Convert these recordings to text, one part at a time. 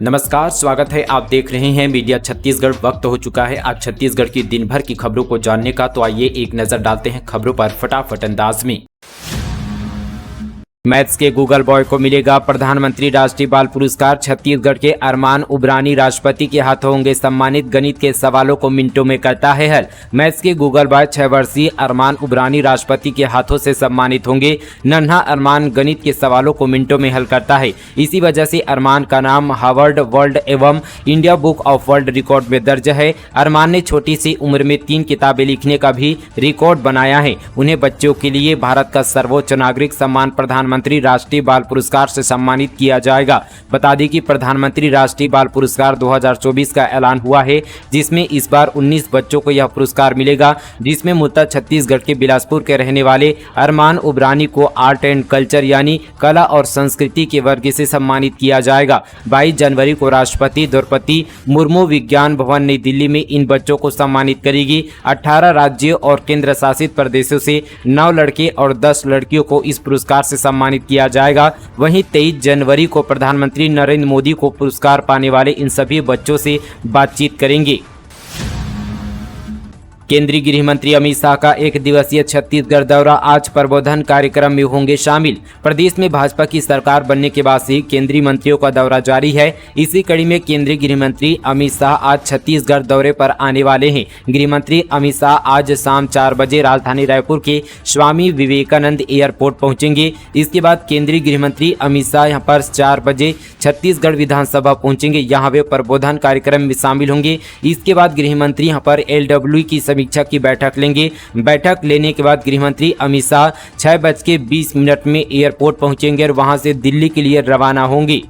नमस्कार, स्वागत है। आप देख रहे हैं मीडिया छत्तीसगढ़। वक्त हो चुका है आज छत्तीसगढ़ की दिन भर की खबरों को जानने का। तो आइए एक नजर डालते हैं खबरों पर फटाफट अंदाज में। मैथ्स के गूगल बॉय को मिलेगा प्रधानमंत्री राष्ट्रीय बाल पुरस्कार। छत्तीसगढ़ के अरमान उब्रानी राष्ट्रपति के हाथों होंगे सम्मानित। गणित के सवालों को मिनटों में करता है हल। मैथ्स के गूगल बॉय 6 वर्षीय अरमान उब्रानी राष्ट्रपति के हाथों से सम्मानित होंगे। नन्हा अरमान गणित के सवालों को मिनटों में हल करता है। इसी वजह से अरमान का नाम हार्वर्ड वर्ल्ड एवं India book of world record में दर्ज है। अरमान ने छोटी सी उम्र में 3 किताबें लिखने का भी रिकॉर्ड बनाया है। उन्हें बच्चों के लिए भारत का सर्वोच्च नागरिक सम्मान प्रधानमंत्री राष्ट्रीय बाल पुरस्कार से सम्मानित किया जाएगा। बता दें कि प्रधानमंत्री राष्ट्रीय बाल पुरस्कार 2024 का ऐलान हुआ है, जिसमें इस बार 19 बच्चों को यह पुरस्कार मिलेगा, जिसमें मूलतः छत्तीसगढ़ के बिलासपुर के रहने वाले अरमान उब्रानी को आर्ट एंड कल्चर यानी कला और संस्कृति के वर्ग से सम्मानित किया जाएगा। 22 जनवरी को राष्ट्रपति द्रौपदी मुर्मू विज्ञान भवन नई दिल्ली में इन बच्चों को सम्मानित करेगी। 18 राज्यों और केंद्र शासित प्रदेशों से 9 लड़के और 10 लड़कियों को इस पुरस्कार से सम्मानित किया जाएगा। वहीं 23 जनवरी को प्रधानमंत्री नरेंद्र मोदी को पुरस्कार पाने वाले इन सभी बच्चों से बातचीत करेंगे। केंद्रीय गृह मंत्री अमित शाह का 1 दिवसीय छत्तीसगढ़ दौरा। आज प्रबोधन कार्यक्रम में होंगे शामिल। प्रदेश में भाजपा की सरकार बनने के बाद से केंद्रीय मंत्रियों का दौरा जारी है। इसी कड़ी में केंद्रीय गृह मंत्री अमित शाह आज छत्तीसगढ़ दौरे पर आने वाले हैं। गृह मंत्री अमित शाह आज शाम 4 बजे राजधानी रायपुर के स्वामी विवेकानंद एयरपोर्ट पहुंचेंगे। इसके बाद केंद्रीय गृह मंत्री अमित शाह यहां पर 4 बजे छत्तीसगढ़ विधानसभा पहुंचेंगे। यहां वे प्रबोधन कार्यक्रम में शामिल होंगे। इसके बाद गृह मंत्री यहां पर LW की समीक्षा की बैठक लेंगे। बैठक लेने के बाद गृह मंत्री अमित शाह 6:20 में एयरपोर्ट पहुंचेंगे और वहां से दिल्ली के लिए रवाना होंगे।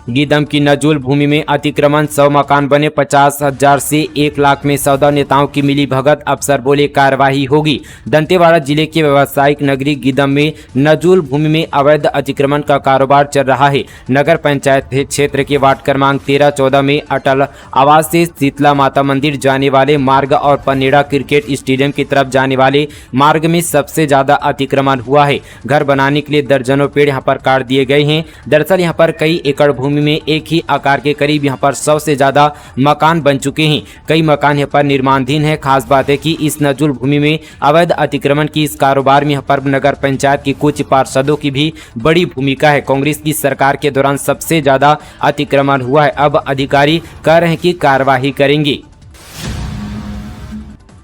गीदम की नजूल भूमि में अतिक्रमण, 100 मकान बने, 50,000 से 1 लाख में सौदा। नेताओं की मिली भगत, अफसर बोले कार्रवाई होगी। दंतेवाड़ा जिले के व्यावसायिक नगरी गीदम में नजूल भूमि में अवैध अतिक्रमण का कारोबार चल रहा है। नगर पंचायत क्षेत्र के वार्ड क्रमांक 13-14 में अटल आवास से शीतला माता मंदिर जाने वाले मार्ग और पनेड़ा क्रिकेट स्टेडियम की तरफ जाने वाले मार्ग में सबसे ज्यादा अतिक्रमण हुआ है। घर बनाने के लिए दर्जनों पेड़ यहाँ पर काट दिए गए हैं। दरअसल यहाँ पर कई एकड़ भूमि में एक ही आकार के करीब यहाँ पर 100 से ज्यादा मकान बन चुके हैं। कई मकान यहाँ पर निर्माणाधीन है। खास बात है कि इस नजूल भूमि में अवैध अतिक्रमण की इस कारोबार में यहाँ पर नगर पंचायत की कुछ पार्षदों की भी बड़ी भूमिका है। कांग्रेस की सरकार के दौरान सबसे ज्यादा अतिक्रमण हुआ है। अब अधिकारी कह रहे हैं कि कार्रवाई करेंगे।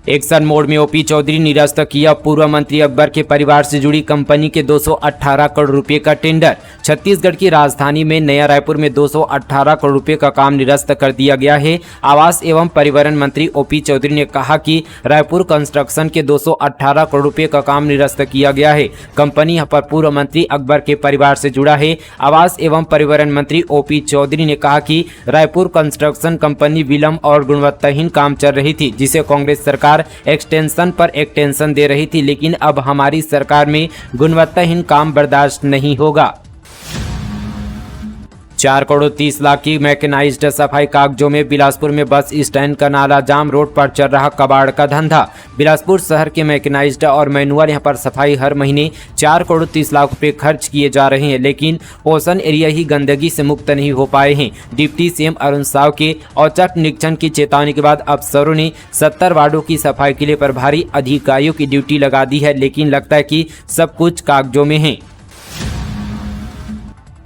एक्शन मोड में ओपी चौधरी निरस्त किया पूर्व मंत्री अकबर के परिवार से जुड़ी कंपनी के 218 करोड़ रुपए का टेंडर। छत्तीसगढ़ की राजधानी में नया रायपुर में 218 करोड़ रुपए का काम निरस्त कर दिया गया है। आवास एवं परिवहन मंत्री ओपी चौधरी ने कहा कि रायपुर कंस्ट्रक्शन के 218 करोड़ रुपए का काम निरस्त किया गया है। कंपनी यहाँ पर पूर्व मंत्री अकबर के परिवार से जुड़ा है। आवास एवं परिवहन मंत्री ओपी चौधरी ने कहा कि रायपुर कंस्ट्रक्शन कंपनी विलंब और गुणवत्ताहीन काम चल रही थी, जिसे कांग्रेस सरकार एक्सटेंशन पर एक्सटेंशन दे रही थी, लेकिन अब हमारी सरकार में गुणवत्ताहीन काम बर्दाश्त नहीं होगा। 4 करोड़ 30 लाख की मैकेनाइज्ड सफाई कागजों में बिलासपुर में बस स्टैंड का नाला जाम, रोड पर चल रहा कबाड़ का धंधा। बिलासपुर शहर के मैकेनाइज्ड और मैनुअल यहां पर सफाई हर महीने 4 करोड़ 30 लाख रुपए खर्च किए जा रहे हैं, लेकिन पोषण एरिया ही गंदगी से मुक्त नहीं हो पाए हैं। डिप्टी सीएम अरुण साव के औचक निरीक्षण की चेतावनी के बाद अफसरों ने 70 वार्डों की सफाई के लिए प्रभारी अधिकारियों की ड्यूटी लगा दी है, लेकिन लगता है कि सब कुछ कागजों में है।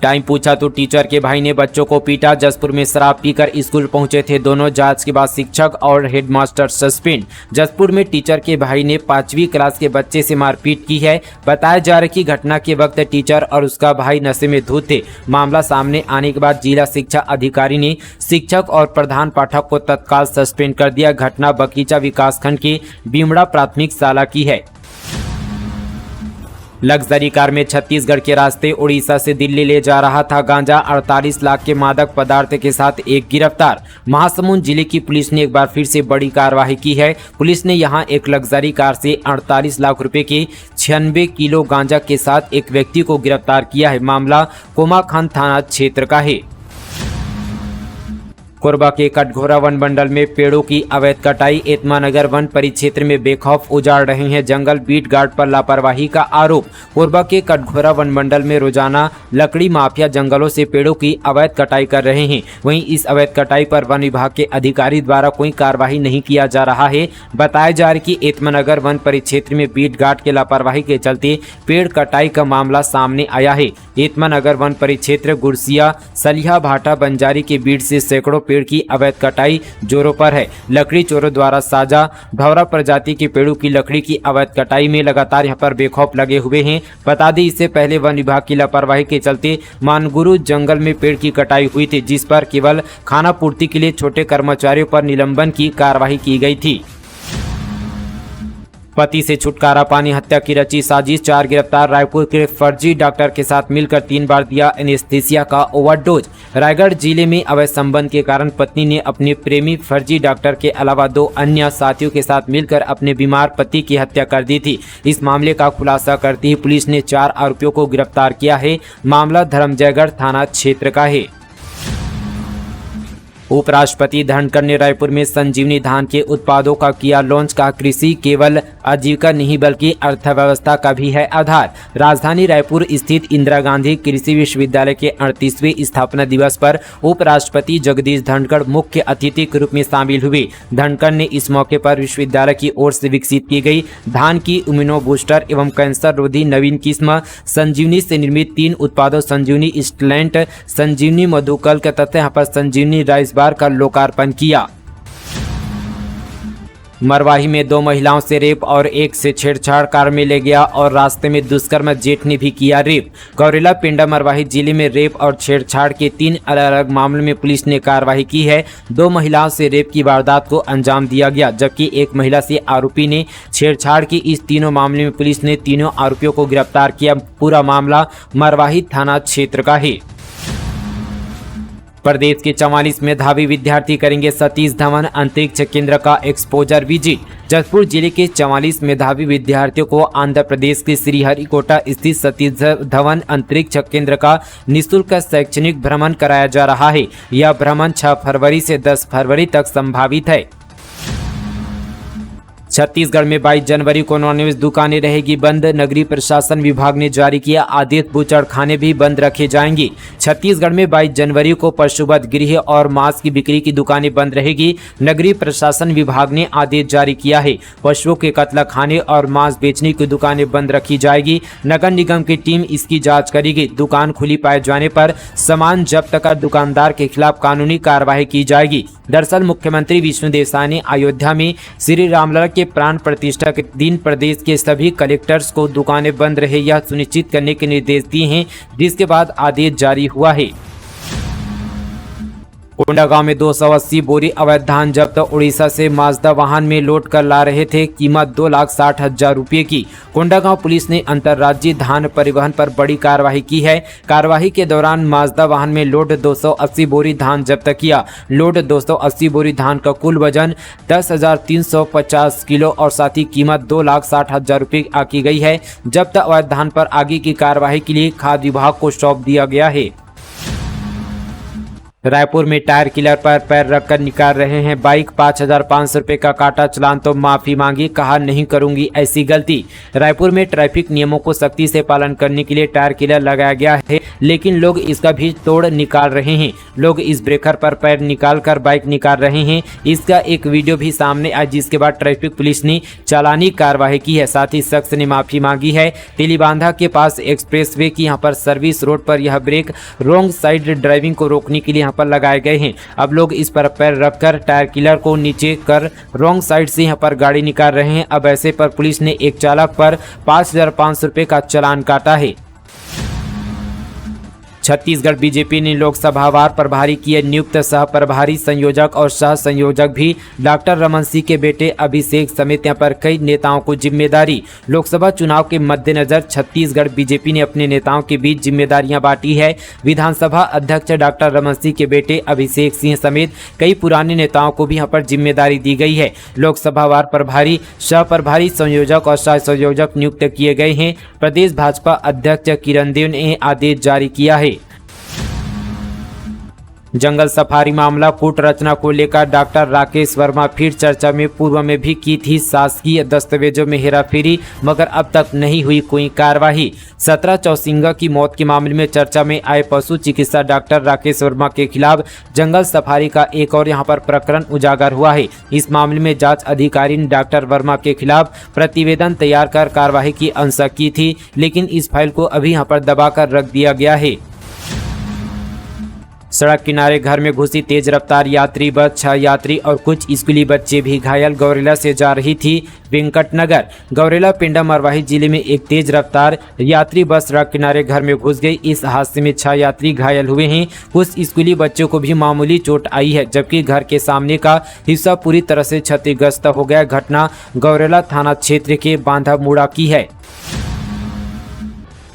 टाइम पूछा तो टीचर के भाई ने बच्चों को पीटा। जसपुर में शराब पीकर स्कूल पहुंचे थे दोनों। जांच के बाद शिक्षक और हेडमास्टर सस्पेंड। जसपुर में टीचर के भाई ने 5वीं क्लास के बच्चे से मारपीट की है। बताया जा रहा है कि घटना के वक्त टीचर और उसका भाई नशे में धुत थे। मामला सामने आने के बाद जिला शिक्षा अधिकारी ने शिक्षक और प्रधान पाठक को तत्काल सस्पेंड कर दिया। घटना बगीचा विकासखंड के बीमड़ा प्राथमिक शाला की है। लग्जरी कार में छत्तीसगढ़ के रास्ते उड़ीसा से दिल्ली ले जा रहा था गांजा। 48 लाख के मादक पदार्थ के साथ एक गिरफ्तार। महासमुंद जिले की पुलिस ने एक बार फिर से बड़ी कार्रवाई की है। पुलिस ने यहां एक लग्जरी कार से 48 लाख रुपए के 96 किलो गांजा के साथ एक व्यक्ति को गिरफ्तार किया है। मामला कोमाखान थाना क्षेत्र का है। कोरबा के कटघोरा वन मंडल में पेड़ों की अवैध कटाई। एतमानगर वन परिक्षेत्र में बेखौफ उजाड़ रहे हैं जंगल। बीट गार्ड पर लापरवाही का आरोप। कोरबा के कटघोरा वन मंडल में रोजाना लकड़ी माफिया जंगलों से पेड़ों की अवैध कटाई कर रहे हैं। वहीं इस अवैध कटाई पर वन विभाग के अधिकारी द्वारा कोई कार्रवाई नहीं किया जा रहा है। बताया जा रहा है कि एतमानगर वन परिक्षेत्र में बीट गार्ड के लापरवाही के चलते पेड़ कटाई का मामला सामने आया है। एतमानगर वन परिक्षेत्र गुरसिया, सलिया, भाटा, बंजारी के बीट से सैकड़ों पेड़ की अवैध कटाई जोरों पर है। लकड़ी चोरों द्वारा साजा भौरा प्रजाति के पेड़ों की लकड़ी की अवैध कटाई में लगातार यहां पर बेखौफ लगे हुए हैं। बता दें, इससे पहले वन विभाग की लापरवाही के चलते मानगुरु जंगल में पेड़ की कटाई हुई थी, जिस पर केवल खाना पूर्ति के लिए छोटे कर्मचारियों पर निलंबन की कार्रवाई की गई थी। पति से छुटकारा पाने हत्या की रची साजिश। 4 गिरफ्तार। रायपुर के फर्जी डॉक्टर के साथ मिलकर 3 बार दिया एनेस्थीसिया का ओवरडोज। रायगढ़ जिले में अवैध संबंध के कारण पत्नी ने अपने प्रेमी फर्जी डॉक्टर के अलावा 2 अन्य साथियों के साथ मिलकर अपने बीमार पति की हत्या कर दी थी। इस मामले का खुलासा करते ही पुलिस ने 4 आरोपियों को गिरफ्तार किया है। मामला धर्मजयगढ़ थाना क्षेत्र का है। उपराष्ट्रपति धनखड़ ने रायपुर में संजीवनी धान के उत्पादों का किया लॉन्च। का कृषि केवल आजीविका नहीं बल्कि अर्थव्यवस्था का भी है आधार। राजधानी रायपुर स्थित इंदिरा गांधी कृषि विश्वविद्यालय के 38वें स्थापना दिवस पर उपराष्ट्रपति जगदीश धनखड़ मुख्य अतिथि के रूप में शामिल हुए। धनखड़ ने इस मौके पर विश्वविद्यालय की ओर से विकसित की गई धान की इम्यूनो बूस्टर एवं कैंसर रोधी नवीन किस्म संजीवनी से निर्मित 3 उत्पादों संजीवनी स्टैलेंट, संजीवनी मधुकल तथा यहाँ पर संजीवनी राइस बार का लोकार्पण किया। मरवाही में 2 महिलाओं से रेप और 1 से छेड़छाड़, कार में ले गया और रास्ते में दुष्कर्म, जेठ ने भी किया रेप। गौरेला पिंडा मरवाही जिले में रेप और छेड़छाड़ के 3 अलग अलग मामलों में पुलिस ने कार्रवाई की है। 2 महिलाओं से रेप की वारदात को अंजाम दिया गया, जबकि 1 महिला से आरोपी ने छेड़छाड़ की। इस तीनों मामले में पुलिस ने तीनों आरोपियों को गिरफ्तार किया। पूरा मामला मरवाही थाना क्षेत्र का है। प्रदेश के 44 मेधावी विद्यार्थी करेंगे सतीश धवन अंतरिक्ष केंद्र का एक्सपोजर विजिट। जशपुर जिले के 44 मेधावी विद्यार्थियों को आंध्र प्रदेश के श्रीहरिकोटा स्थित सतीश धवन अंतरिक्ष केंद्र का निःशुल्क शैक्षणिक भ्रमण कराया जा रहा है। यह भ्रमण 6 फरवरी से 10 फरवरी तक संभावित है। छत्तीसगढ़ में 22 जनवरी को नॉनवेज दुकानें रहेगी बंद। नगरीय प्रशासन विभाग ने जारी किया आदेश, बूचड़खाने भी बंद रखे जाएंगे। छत्तीसगढ़ में 22 जनवरी को पशुवध गृह और मांस की बिक्री की दुकानें बंद रहेगी। नगरीय प्रशासन विभाग ने आदेश जारी किया है। पशुओं के कत्लखाने और मांस बेचने की दुकानें बंद रखी जाएगी। नगर निगम की टीम इसकी जाँच करेगी। दुकान खुली पाए जाने पर सामान जब्त कर दुकानदार के खिलाफ कानूनी कार्रवाई की जाएगी। दरअसल मुख्यमंत्री विष्णुदेव साय ने अयोध्या में श्री रामलला के प्राण प्रतिष्ठा के दिन प्रदेश के सभी कलेक्टर्स को दुकानें बंद रहे यह सुनिश्चित करने के निर्देश दिए हैं, जिसके बाद आदेश जारी हुआ है। कोंडागांव में 280 बोरी अवैध धान जब्त। उड़ीसा से माजदा वाहन में लोड कर ला रहे थे, कीमत 2,60,000 रुपये की। कोंडागांव पुलिस ने अंतर्राज्यीय धान परिवहन पर बड़ी कार्रवाई की है। कार्रवाई के दौरान माजदा वाहन में लोड 280 बोरी धान जब्त किया। लोड 280 बोरी धान का कुल वजन 10,350 किलो और साथ ही कीमत 2,60,000 रुपये आकी गई है। जब्त अवैध धान पर आगे की कार्रवाई के लिए खाद्य विभाग को सौंप दिया गया है। रायपुर में टायर किलर पर पैर रखकर निकाल रहे हैं बाइक। 5,500 रुपये का काटा चालान तो माफी मांगी, कहा नहीं करूंगी ऐसी गलती। रायपुर में ट्रैफिक नियमों को सख्ती से पालन करने के लिए टायर किलर लगाया गया है, लेकिन लोग इसका भी तोड़ निकाल रहे हैं। लोग इस ब्रेकर पर पैर निकाल कर बाइक निकाल रहे हैं। इसका एक वीडियो भी सामने आया, जिसके बाद ट्रैफिक पुलिस ने चालानी कार्रवाई की है। साथ ही शख्स ने माफी मांगी है। तेलीबांधा के पास एक्सप्रेसवे की यहाँ पर सर्विस रोड पर यह ब्रेक रॉन्ग साइड ड्राइविंग को रोकने के लिए पर लगाए गए हैं। अब लोग इस पर पैर रखकर टायर किलर को नीचे कर रॉन्ग साइड से यहाँ पर गाड़ी निकाल रहे हैं। अब ऐसे पर पुलिस ने एक चालक पर 5,500 रुपये का चालान काटा है। छत्तीसगढ़ बीजेपी ने लोकसभावार प्रभारी किए नियुक्त। सह प्रभारी, संयोजक और सह संयोजक भी डॉक्टर रमन सिंह के बेटे अभिषेक समेत यहाँ पर कई नेताओं को जिम्मेदारी। लोकसभा चुनाव के मद्देनजर छत्तीसगढ़ बीजेपी ने अपने नेताओं के बीच जिम्मेदारियां बांटी है। विधानसभा अध्यक्ष डॉक्टर रमन सिंह के बेटे अभिषेक सिंह समेत कई पुराने नेताओं को भी यहाँ पर जिम्मेदारी दी गई है। लोकसभावार प्रभारी, सह प्रभारी, संयोजक और सह संयोजक नियुक्त किए गए हैं। प्रदेश भाजपा अध्यक्ष किरण देव ने आदेश जारी किया है। जंगल सफारी मामला कूट रचना को लेकर डॉक्टर राकेश वर्मा फिर चर्चा में। पूर्व में भी की थी शासकीय दस्तावेजों में हेराफेरी, मगर अब तक नहीं हुई कोई कार्रवाई। 17 चौसिंगा की मौत के मामले में चर्चा में आए पशु चिकित्सा डॉक्टर राकेश वर्मा के खिलाफ जंगल सफारी का एक और यहां पर प्रकरण उजागर हुआ है। इस मामले में जांच अधिकारी ने डॉक्टर वर्मा के खिलाफ प्रतिवेदन तैयार कर कार्रवाई की अनुशंसा की थी, लेकिन इस फाइल को अभी यहां पर दबाकर रख दिया गया है। सड़क किनारे घर में घुसी तेज रफ्तार यात्री बस, 6 यात्री और कुछ स्कूली बच्चे भी घायल। गौरेला से जा रही थी वेंकटनगर। गौरेला पिंडा मरवाही जिले में एक तेज रफ्तार यात्री बस सड़क किनारे घर में घुस गई। इस हादसे में 6 यात्री घायल हुए हैं। कुछ स्कूली बच्चों को भी मामूली चोट आई है, जबकि घर के सामने का हिस्सा पूरी तरह से क्षतिग्रस्त हो गया। घटना गौरेला थाना क्षेत्र के बांधा मुड़ा की है।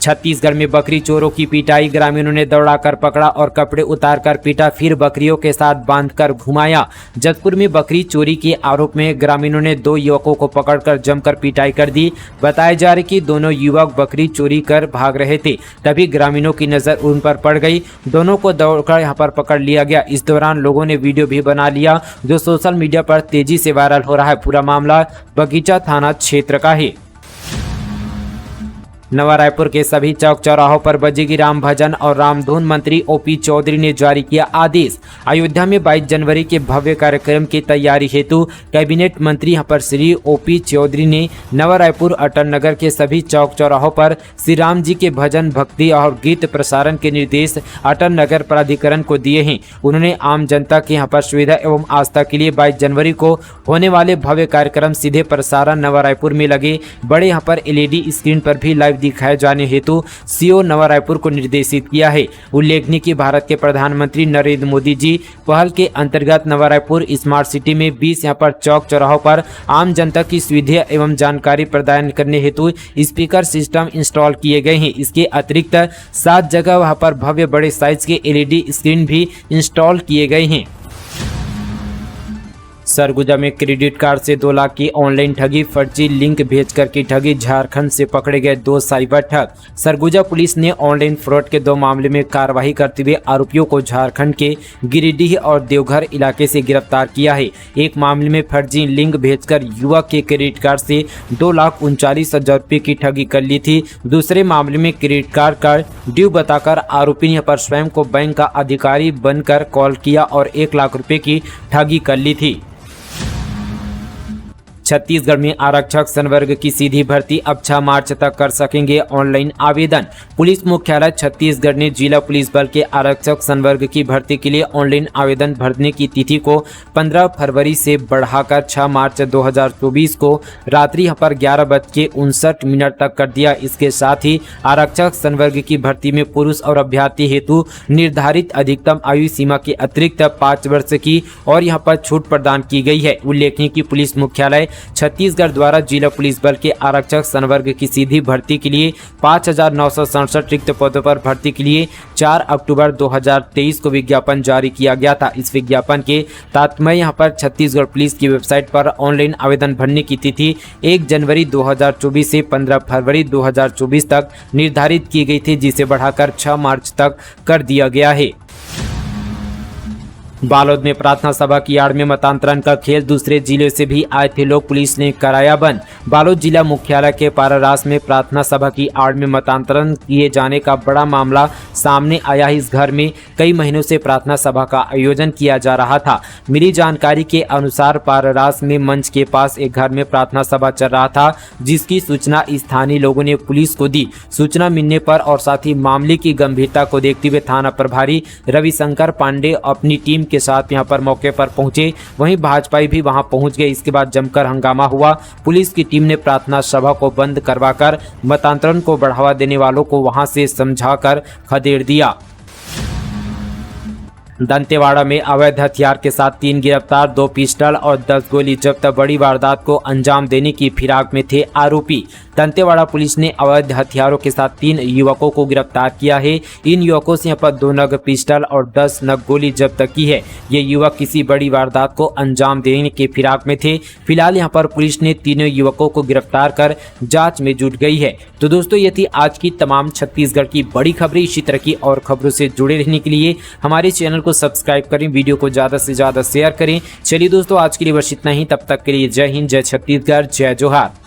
छत्तीसगढ़ में बकरी चोरों की पिटाई। ग्रामीणों ने दौड़ाकर पकड़ा और कपड़े उतारकर पीटा, फिर बकरियों के साथ बांधकर घुमाया। जतपुर में बकरी चोरी के आरोप में ग्रामीणों ने 2 युवकों को पकड़कर जमकर पिटाई कर दी। बताया जा रहा है कि दोनों युवक बकरी चोरी कर भाग रहे थे, तभी ग्रामीणों की नजर उन पर पड़ गई। दोनों को दौड़कर यहां पर पकड़ लिया गया। इस दौरान लोगों ने वीडियो भी बना लिया, जो सोशल मीडिया पर तेजी से वायरल हो रहा है। पूरा मामला बगीचा थाना क्षेत्र का है। नवा रायपुर के सभी चौक चौराहों पर बजेगी राम भजन और रामधुन। मंत्री ओपी चौधरी ने जारी किया आदेश। अयोध्या में 22 जनवरी के भव्य कार्यक्रम की तैयारी हेतु कैबिनेट मंत्री यहां पर श्री ओपी चौधरी ने नवा रायपुर अटल नगर के सभी चौक चौराहों पर श्री राम जी के भजन, भक्ति और गीत प्रसारण के निर्देश अटल नगर प्राधिकरण को दिए हैं। उन्होंने आम जनता की यहां पर सुविधा एवं आस्था के लिए 22 जनवरी को होने वाले भव्य कार्यक्रम सीधे प्रसारण नवा रायपुर में लगे बड़े यहां पर LED स्क्रीन पर भी लाइव दिखाए जाने हेतु सीओ नवा रायपुर को निर्देशित किया है। उल्लेखनीय कि भारत के प्रधानमंत्री नरेंद्र मोदी जी पहल के अंतर्गत नवा रायपुर स्मार्ट सिटी में 20 यहाँ पर चौक चौराहों पर आम जनता की सुविधा एवं जानकारी प्रदान करने हेतु स्पीकर सिस्टम इंस्टॉल किए गए हैं। इसके अतिरिक्त 7 जगह वहां पर भव्य बड़े साइज के LED स्क्रीन भी इंस्टॉल किए गए हैं। सरगुजा में क्रेडिट कार्ड से 2 लाख की ऑनलाइन ठगी। फर्जी लिंक भेजकर की ठगी। झारखंड से पकड़े गए 2 साइबर ठग। सरगुजा पुलिस ने ऑनलाइन फ्रॉड के 2 मामले में कार्रवाई करते हुए आरोपियों को झारखंड के गिरिडीह और देवघर इलाके से गिरफ्तार किया है। एक मामले में फर्जी लिंक भेजकर युवक के क्रेडिट कार्ड से 2,39,000 रुपये की ठगी कर ली थी। दूसरे मामले में क्रेडिट कार्ड का ड्यू बताकर आरोपी ने पर स्वयं को बैंक का अधिकारी बनकर कॉल किया और 1 लाख रुपये की ठगी कर ली थी। छत्तीसगढ़ में आरक्षक संवर्ग की सीधी भर्ती अब 6 मार्च तक कर सकेंगे ऑनलाइन आवेदन। पुलिस मुख्यालय छत्तीसगढ़ ने जिला पुलिस बल के आरक्षक संवर्ग की भर्ती के लिए ऑनलाइन आवेदन भरने की तिथि को 15 फरवरी से बढ़ाकर 6 मार्च 2024 को रात्रि पर 11:59 तक कर दिया। इसके साथ ही आरक्षक संवर्ग की भर्ती में पुरुष और अभ्यर्थी हेतु निर्धारित अधिकतम आयु सीमा के अतिरिक्त 5 वर्ष की और यहां पर छूट प्रदान की गई है। उल्लेखनीय कि पुलिस मुख्यालय छत्तीसगढ़ द्वारा जिला पुलिस बल के आरक्षक संवर्ग की सीधी भर्ती के लिए 5,967 रिक्त पदों पर भर्ती के लिए 4 अक्टूबर 2023 को विज्ञापन जारी किया गया था। इस विज्ञापन के तात्पर्य यहाँ पर छत्तीसगढ़ पुलिस की वेबसाइट पर ऑनलाइन आवेदन भरने की तिथि 1 जनवरी 2024 से 15 फरवरी 2024 तक निर्धारित की गई थी, जिसे बढ़ाकर 6 मार्च तक कर दिया गया है। बालोद में प्रार्थना सभा की आड़ में मतांतरण का खेल। दूसरे जिले से भी आए थे लोग, पुलिस ने कराया बंद। बालोद जिला मुख्यालय के पारारास में प्रार्थना सभा की आड़ में मतांतरण किए जाने का बड़ा मामला सामने आया है। इस घर में कई महीनों से प्रार्थना सभा का आयोजन किया जा रहा था। मिली जानकारी के अनुसार पारारास में मंच के पास एक घर में प्रार्थना सभा चल रहा था, जिसकी सूचना स्थानीय लोगों ने पुलिस को दी। सूचना मिलने पर और साथ ही मामले की गंभीरता को देखते हुए थाना प्रभारी रविशंकर पांडे अपनी टीम के साथ यहां पर मौके पर पहुंचे। वहीं भाजपाई भी वहां पहुंच गए। इसके बाद जमकर हंगामा हुआ। पुलिस की टीम ने प्रार्थना सभा को बंद करवाकर मतांतरण को बढ़ावा देने वालों को वहां से समझाकर खदेड़ दिया। दंतेवाड़ा में अवैध हथियार के साथ 3 गिरफ्तार, 2 पिस्टल और 10 गोली जब्त। बड़ी वारदात को अंजाम देने की फिराक में थे आरोपी। दंतेवाड़ा पुलिस ने अवैध हथियारों के साथ 3 युवकों को गिरफ्तार किया है। इन युवकों से यहाँ पर 2 नग पिस्टल और 10 नग गोली जब्त की है। ये युवक किसी बड़ी वारदात को अंजाम देने के फिराक में थे। फिलहाल यहाँ पर पुलिस ने तीनों युवकों को गिरफ्तार कर जांच में जुट गई है। तो दोस्तों, ये थी आज की तमाम छत्तीसगढ़ की बड़ी खबरें। इसी तरह की और खबरों से जुड़े रहने के लिए हमारे चैनल को सब्सक्राइब करें, वीडियो को ज़्यादा से ज़्यादा शेयर करें। चलिए दोस्तों, आज के लिए बस इतना ही। तब तक के लिए जय हिंद, जय छत्तीसगढ़, जय जोहार।